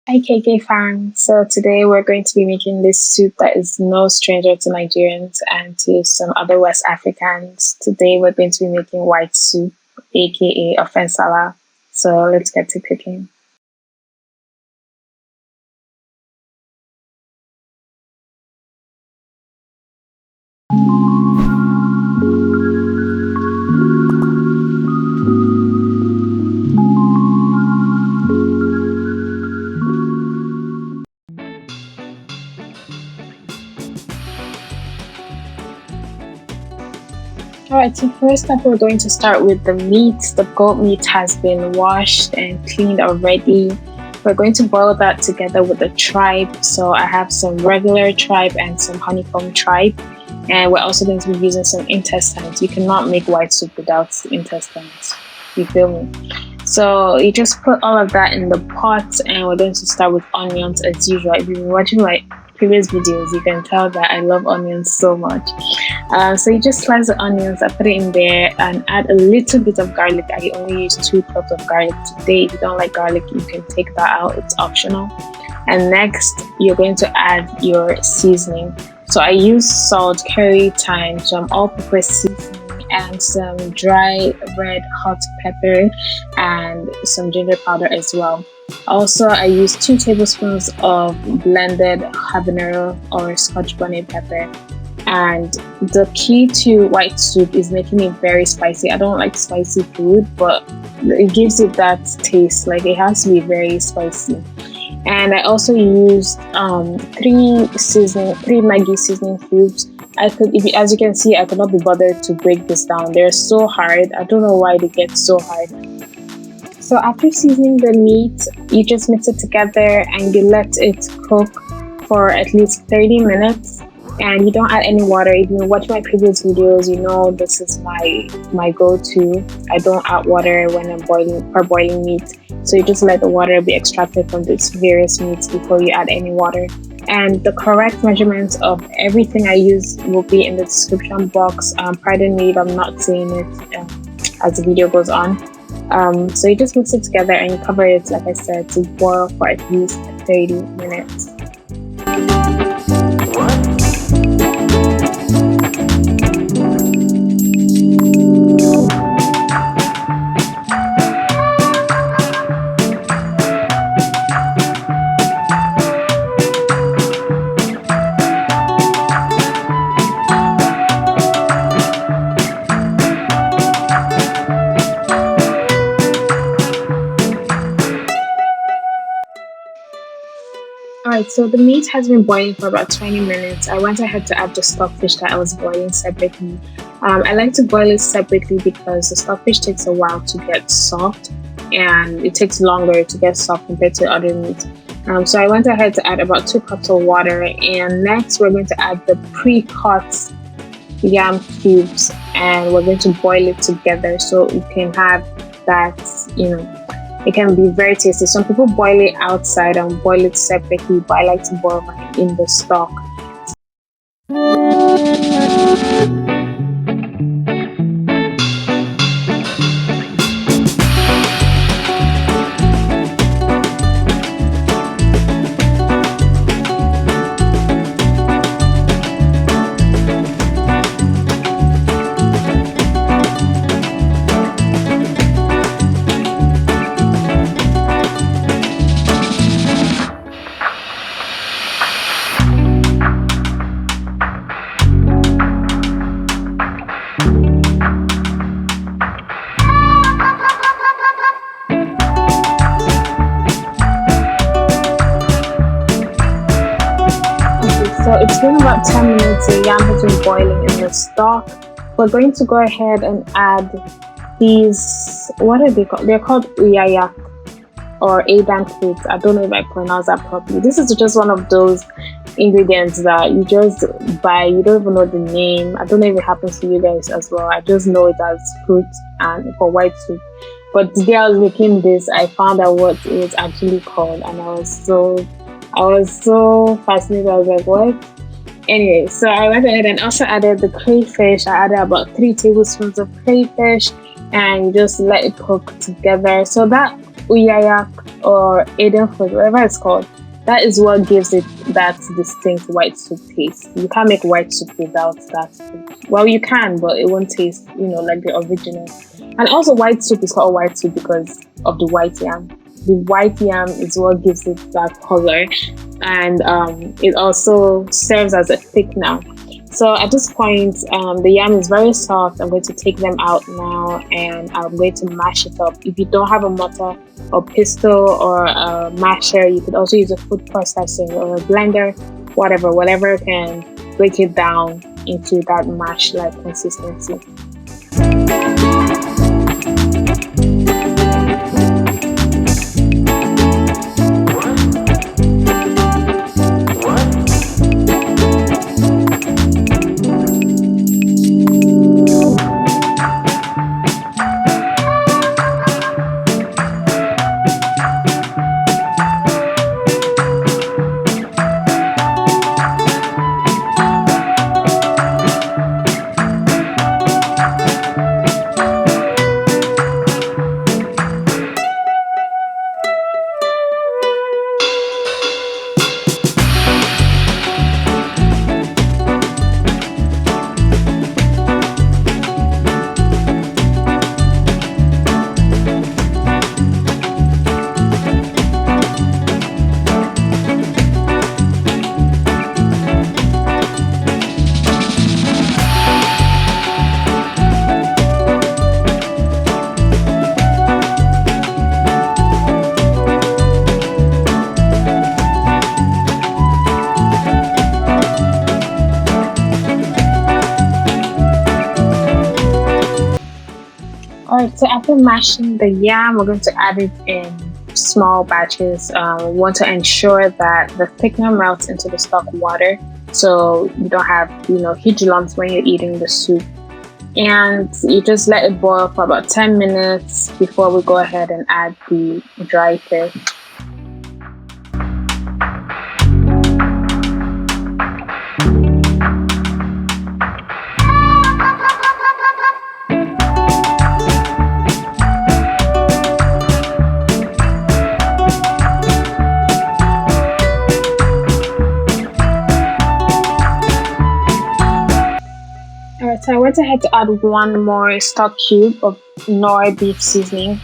IKK fam. So today we're going to be making this soup that is no stranger to Nigerians and to some other West Africans. Today we're going to be making white soup, aka Ofe Nsala. So let's get to cooking. Alright, so first up we're going to start with the meat. The goat meat has been washed and cleaned already. We're going to boil that together with the tripe. So I have some regular tripe and some honeycomb tripe. And we're also going to be using some intestines. You cannot make white soup without intestines. You feel me? So you just put all of that in the pot, and we're going to start with onions as usual. If you've been watching my previous videos, you can tell that I love onions so much. So you just slice the onions, I put it in there and add a little bit of garlic. I only use 2 cloves of garlic today. If you don't like garlic, you can take that out, it's optional. And next, you're going to add your seasoning. So I use salt, curry, thyme, some all-purpose seasoning, and some dry red hot pepper and some ginger powder as well. Also, I use 2 tablespoons of blended habanero or Scotch bonnet pepper. And the key to white soup is making it very spicy. I don't like spicy food, but it gives it that taste. Like, it has to be very spicy. And I also used 3 Maggi seasoning cubes. As you can see, I could not be bothered to break this down. They're so hard. I don't know why they get so hard. So after seasoning the meat, you just mix it together and you let it cook for at least 30 minutes. And you don't add any water. If you watch my previous videos, you know this is my go-to. I don't add water when I'm boiling meat. So you just let the water be extracted from these various meats before you add any water. And the correct measurements of everything I use will be in the description box. Pardon me if I'm not saying it as the video goes on. So you just mix it together and you cover it, like I said, to boil for at least 30 minutes. Alright, so the meat has been boiling for about 20 minutes. I went ahead to add the stockfish that I was boiling separately. I like to boil it separately because the stockfish takes a while to get soft and it takes longer to get soft compared to other meat. So I went ahead to add about 2 cups of water, and next we're going to add the pre-cut yam cubes and we're going to boil it together so you can have that, it can be very tasty. Some people boil it outside and boil it separately, but I like to boil mine in the stock. So it's been about 10 minutes, the yam has been boiling in the stock. We're going to go ahead and add these, what are they called? They're called Uyayak or Aidan cubes. I don't know if I pronounce that properly. This is just one of those ingredients that you just buy, you don't even know the name. I don't know if it happens to you guys as well. I just know it as fruit and for white soup. But today I was making this, I found out what it was actually called, and I was so fascinated. I was like, what? Anyway, so I went ahead and also added the crayfish. I added about 3 tablespoons of crayfish and just let it cook together. So that Uyayak or Aidan food, whatever it's called. That is what gives it that distinct white soup taste. You can't make white soup without that food. Well, you can, but it won't taste, like the original. And also, white soup is called white soup because of the white yam. The white yam is what gives it that color, and it also serves as a thickener. So at this point, the yam is very soft. I'm going to take them out now, and I'm going to mash it up. If you don't have a mortar or pestle or a masher, you could also use a food processor or a blender, whatever can break it down into that mash-like consistency. Alright, so after mashing the yam, we're going to add it in small batches. We want to ensure that the thickener melts into the stock water, so you don't have, huge lumps when you're eating the soup. And you just let it boil for about 10 minutes before we go ahead and add the dry fish. So I went ahead to add one more stock cube of Nor beef seasoning,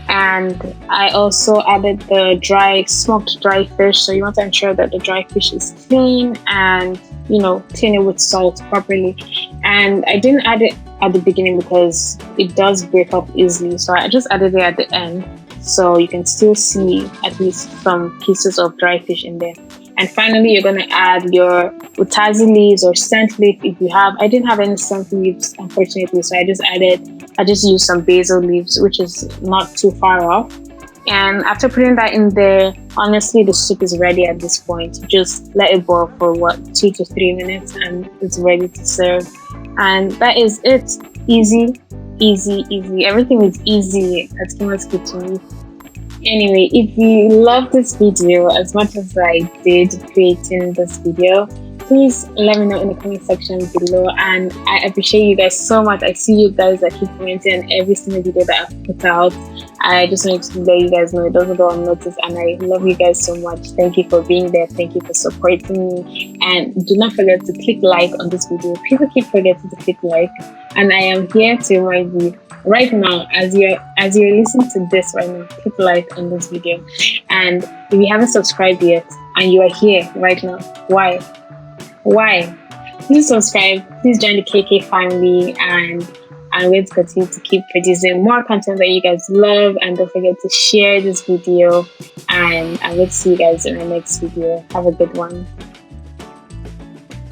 and I also added the smoked dry fish. So you want to ensure that the dry fish is clean and clean it with salt properly. And I didn't add it at the beginning because it does break up easily, so I just added it at the end so you can still see at least some pieces of dry fish in there. And finally, you're going to add your utazi leaves or scent leaf if you have. I didn't have any scent leaves, unfortunately, so I just used some basil leaves, which is not too far off. And after putting that in there, honestly, the soup is ready at this point. Just let it boil for 2 to 3 minutes and it's ready to serve. And that is it. Easy. Everything is easy at KimosKitchen. Anyway, if you love this video as much as I did creating this video, please let me know in the comment section below, and I appreciate you guys so much. I see you guys that keep commenting on every single video that I've put out. I just wanted to let you guys know it doesn't go unnoticed, and I love you guys so much. Thank you for being there. Thank you for supporting me, and do not forget to click like on this video. People keep forgetting to click like, and I am here to remind you right now, as you're listening to this right now, click like on this video. And if you haven't subscribed yet and you are here right now, why? Please subscribe, please join the KK family, and I'm going to continue to keep producing more content that you guys love. And don't forget to share this video, and I'm going to see you guys in the next video. Have a good one.